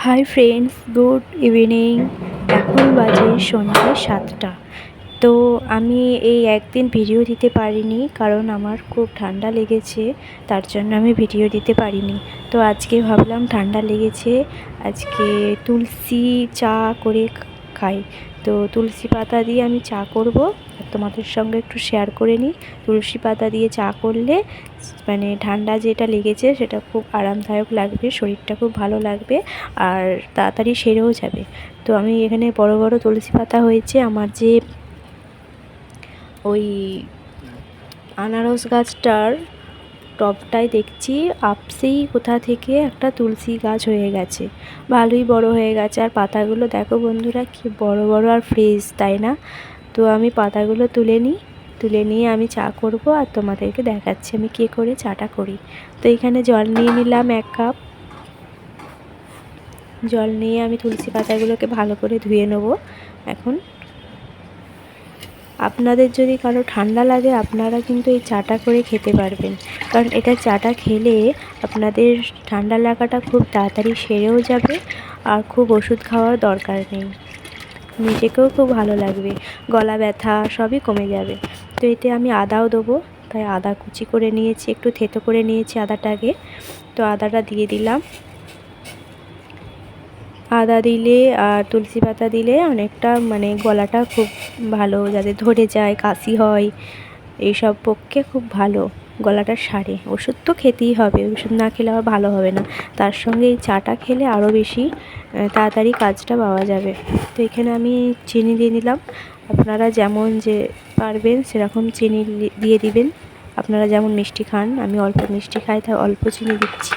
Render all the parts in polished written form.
Hi friends, good evening. এখন বাজে সন্ধ্যে 7টা। তো আমি এই একদিন ভিডিও দিতে পারিনি, কারণ আমার খুব ঠান্ডা লেগেছে, তার জন্য আমি ভিডিও দিতে পারিনি। তো আজকে ভাবলাম ঠান্ডা লেগেছে, আজকে তুলসী চা করে খাই। তো তুলসী পাতা দিয়ে আমি চা করব, আর তোমাদের সঙ্গে একটু শেয়ার করে নিই। তুলসী পাতা দিয়ে চা করলে মানে ঠান্ডা যেটা লেগেছে সেটা খুব আরামদায়ক লাগবে, শরীরটা খুব ভালো লাগবে, আর তাড়াতাড়ি সেরেও যাবে। তো আমি এখানে বড় বড় তুলসী পাতা হয়েছে আমার, যে ওই আনারস গাছটার টবটায় দেখছি আপসেই কোথা থেকে একটা তুলসী গাছ হয়ে গেছে, ভালোই বড় হয়ে গেছে। আর পাতাগুলো দেখো বন্ধুরা, কি বড় বড় আর ফ্রেশ, তাই না? তো আমি পাতাগুলো তুলে নিয়ে আমি চা করব, আর তোমাদেরকে দেখাচ্ছি আমি কী করে চাটা করি। তো এখানে জল নিয়ে নিলাম 1 কাপ। জল নিয়ে আমি তুলসী পাতাগুলোকে ভালো করে ধুয়ে নেব। এখন আপনাদের যদি কারো ঠান্ডা লাগে, আপনারা কিন্তু এই চাটা করে খেতে পারবেন, কারণ এটা চাটা খেলে আপনাদের ঠান্ডা লাগাটা খুব তাড়াতাড়ি সেরেও যাবে, আর খুব ওষুধ খাওয়ার দরকার নেই, নিজেকেও খুব ভালো লাগবে, গলা ব্যথা সবই কমে যাবে। তো এতে আমি আদাও দেবো, তাই আদা কুচি করে নিয়েছি, একটু থেতো করে নিয়েছি আদাটাকে। তো আদাটা দিয়ে দিলাম। আদা দিলে আর তুলসী পাতা দিলে অনেকটা মানে গলাটা খুব ভালো, যাতে ধরে যায়, কাশি হয়, এইসব পক্ষে খুব ভালো, গলাটা সারে। ওষুধ তো খেতেই হবে, ওষুধ না খেলে আবার ভালো হবে না, তার সঙ্গে এই চাটা খেলে আরও বেশি তাড়াতাড়ি কাজটা পাওয়া যাবে। তো এখানে আমি চিনি দিয়ে নিলাম, আপনারা যেমন যে পারবেন সেরকম চিনি দিয়ে দিবেন, আপনারা যেমন মিষ্টি খান। আমি অল্প মিষ্টি খাই, তাই অল্প চিনি দিচ্ছি।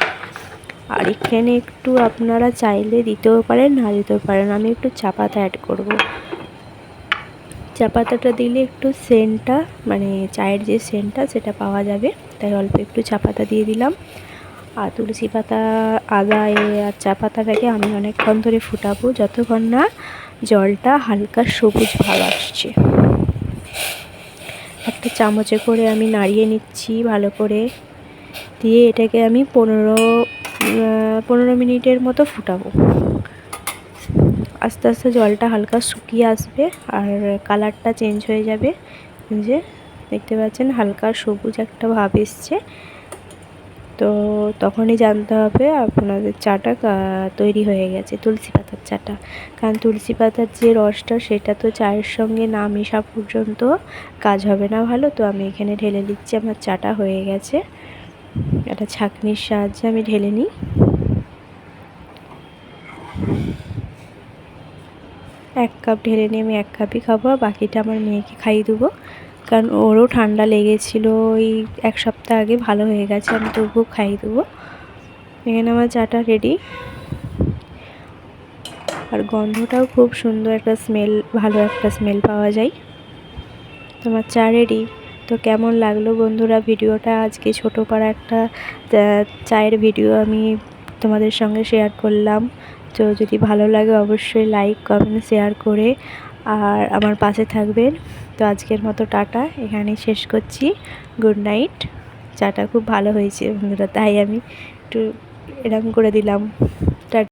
আর এখানে একটু আপনারা চাইলে দিতেও পারেন, না দিতেও পারেন। আমি একটু চা পাতা অ্যাড করব। চা পাতাটা দিলে একটু সেন্টটা, মানে চায়ের যে সেন্টটা সেটা পাওয়া যাবে, তাই অল্প একটু চা পাতা দিয়ে দিলাম। আর তুলসী পাতা, আদা আর চা পাতাটাকে আমি অনেকক্ষণ ধরে ফুটাবো, যতক্ষণ না জলটা হালকা সবুজ ভাব আসছে। একটা চামচে করে আমি নাড়িয়ে নিচ্ছি ভালো করে, দিয়ে এটাকে আমি 15 মিনিটের মতো ফুটাবো। আস্তে আস্তে জলটা হালকা শুকিয়ে আসবে, আর কালারটা চেঞ্জ হয়ে যাবে, যে দেখতে পাচ্ছেন হালকা সবুজ একটা ভাব এসছে। তো তখনই জানতে হবে আপনাদের চাটা তৈরি হয়ে গেছে, তুলসী পাতার চাটা। কারণ তুলসী পাতার যে রসটা, সেটা তো চায়ের সঙ্গে না মেশা পর্যন্ত কাজ হবে না ভালো। তো আমি এখানে ঢেলে দিচ্ছি, আমার চাটা হয়ে গেছে। একটা ছাঁকনির সাহায্যে আমি ঢেলে নিই। 1 কাপ ঢেলে নিয়ে আমি 1 কাপই খাবো, আর বাকিটা আমার মেয়েকে খাইয়ে দেবো, কারণ ওরও ঠান্ডা লেগেছিল ওই 1 সপ্তাহ আগে, ভালো হয়ে গেছে, আমি তবুও খাইয়ে দেবো। এখানে আমার চাটা রেডি, আর গন্ধটাও খুব সুন্দর, একটা স্মেল, ভালো একটা স্মেল পাওয়া যায়। তোমার চা রেডি। তো কেমন লাগলো বন্ধুরা ভিডিওটা? আজকে ছোটো পাড়া একটা চায়ের ভিডিও আমি তোমাদের সঙ্গে শেয়ার করলাম। তো যদি ভালো লাগে অবশ্যই লাইক, কমেন্ট, শেয়ার করে আর আমার পাশে থাকবেন। তো আজকের মতো টাটা, এখানেই শেষ করছি। Good night. চাটা খুব ভালো হয়েছে বন্ধুরা, তাই আমি একটু এরকম করে দিলাম। টাটা।